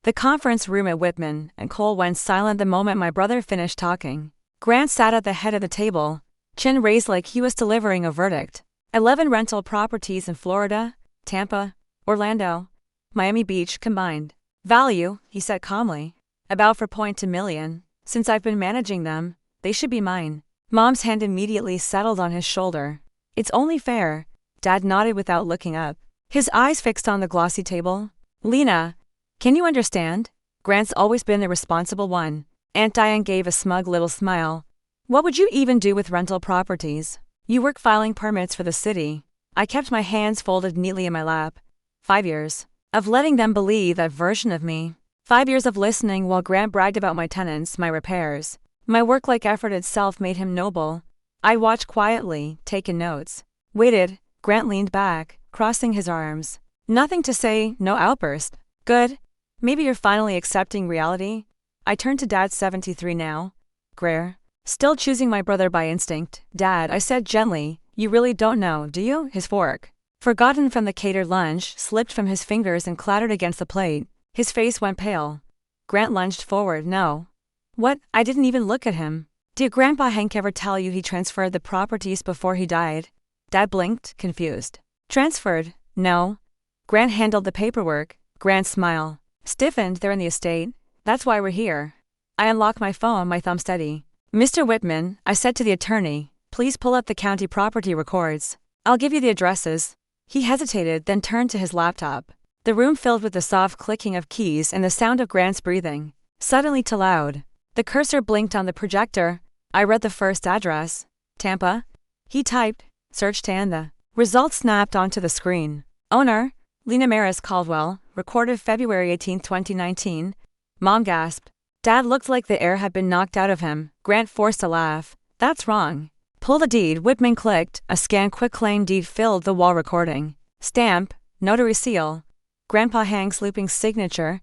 The conference room at Whitman and Cole went silent the moment my brother finished talking. Grant sat at the head of the table, chin raised like he was delivering a verdict. 11 rental properties in Florida, Tampa, Orlando, Miami Beach combined. Value, he said calmly, about $4.2 million. Since I've been managing them, they should be mine. Mom's hand immediately settled on his shoulder. It's only fair, Dad nodded without looking up. His eyes fixed on the glossy table. Lena, can you understand? Grant's always been the responsible one. Aunt Diane gave a smug little smile. What would you even do with rental properties? You work filing permits for the city. I kept my hands folded neatly in my lap. 5 years of letting them believe that version of me. 5 years of listening while Grant bragged about my tenants, my repairs. My work-like effort itself made him noble. I watched quietly, taking notes. Waited. Grant leaned back, crossing his arms. Nothing to say, no outburst. Good. Maybe you're finally accepting reality. I turned to Dad, 73 now. Greer. Still choosing my brother by instinct. Dad, I said gently, you really don't know, do you? His fork, forgotten from the catered lunch, slipped from his fingers and clattered against the plate. His face went pale. Grant lunged forward. No. What? I didn't even look at him. Did Grandpa Hank ever tell you he transferred the properties before he died? Dad blinked, confused. Transferred? No. Grant handled the paperwork. Grant's smile stiffened. They're in the estate. That's why we're here. I unlocked my phone, my thumb steady. Mr. Whitman, I said to the attorney, please pull up the county property records. I'll give you the addresses. He hesitated, then turned to his laptop. The room filled with the soft clicking of keys and the sound of Grant's breathing, suddenly too loud. The cursor blinked on the projector. I read the first address. Tampa. He typed, searched, and the results snapped onto the screen. Owner, Lena Maris Caldwell, recorded February 18, 2019. Mom gasped. Dad looked like the air had been knocked out of him. Grant forced a laugh. That's wrong. Pull the deed. Whitman clicked. A scanned quitclaim deed filled the wall recording. Stamp, notary seal. Grandpa Hank's looping signature.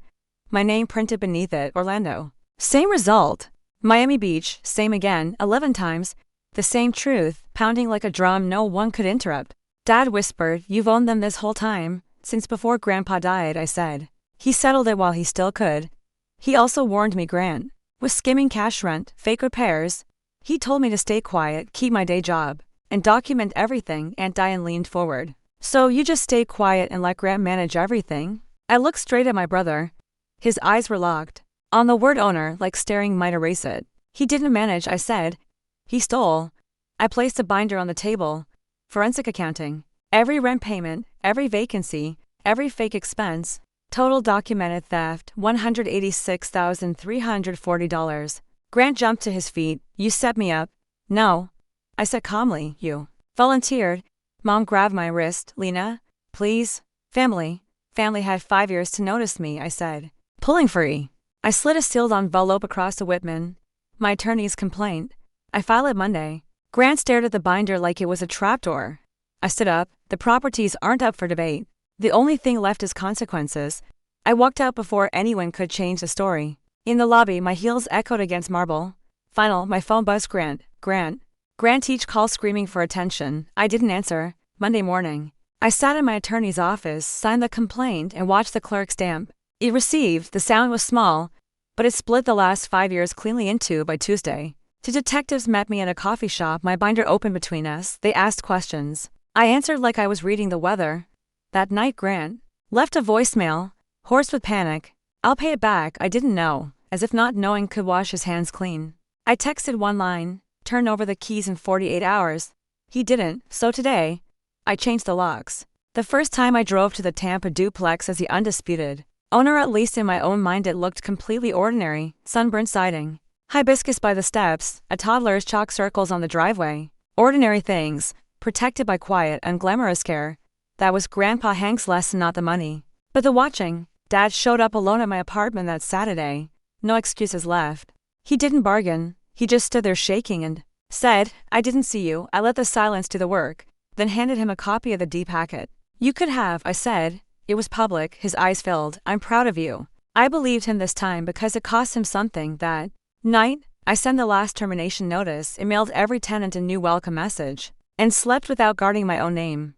My name printed beneath it. Orlando. Same result. Miami Beach, same again, 11 times. The same truth, pounding like a drum no one could interrupt. Dad whispered, you've owned them this whole time, since before Grandpa died, I said. He settled it while he still could. He also warned me Grant was skimming cash rent, fake repairs. He told me to stay quiet, keep my day job, and document everything. Aunt Diane leaned forward. So you just stay quiet and let Grant manage everything? I looked straight at my brother. His eyes were locked on the word owner, like staring might erase it. He didn't manage, I said. He stole. I placed a binder on the table. Forensic accounting. Every rent payment, every vacancy, every fake expense. Total documented theft, $186,340. Grant jumped to his feet. You set me up. No. I said calmly, you volunteered. Mom grabbed my wrist. Lena, please. Family had 5 years to notice me, I said. Pulling free. I slid a sealed envelope across to Whitman. My attorney's complaint. I file it Monday. Grant stared at the binder like it was a trapdoor. I stood up. The properties aren't up for debate. The only thing left is consequences. I walked out before anyone could change the story. In the lobby, my heels echoed against marble. Final, my phone buzzed. Grant. Grant each call screaming for attention. I didn't answer. Monday morning. I sat in my attorney's office, signed the complaint, and watched the clerk stamp. It received. The sound was small, but it split the last 5 years cleanly in two by Tuesday. Two detectives met me in a coffee shop. My binder opened between us. They asked questions. I answered like I was reading the weather. That night Grant left a voicemail, hoarse with panic. I'll pay it back. I didn't know, as if not knowing could wash his hands clean. I texted one line, turn over the keys in 48 hours. He didn't, so today, I changed the locks. The first time I drove to the Tampa duplex as the undisputed owner, at least in my own mind it looked completely ordinary. Sunburned siding, hibiscus by the steps, a toddler's chalk circles on the driveway. Ordinary things, protected by quiet, unglamorous care. That was Grandpa Hank's lesson, not the money, but the watching. Dad showed up alone at my apartment that Saturday. No excuses left. He didn't bargain. He just stood there shaking and said, I didn't see you. I let the silence do the work, then handed him a copy of the D packet. You could have, I said. It was public. His eyes filled. I'm proud of you. I believed him this time because it cost him something. That night, I sent the last termination notice, emailed every tenant a new welcome message, and slept without guarding my own name.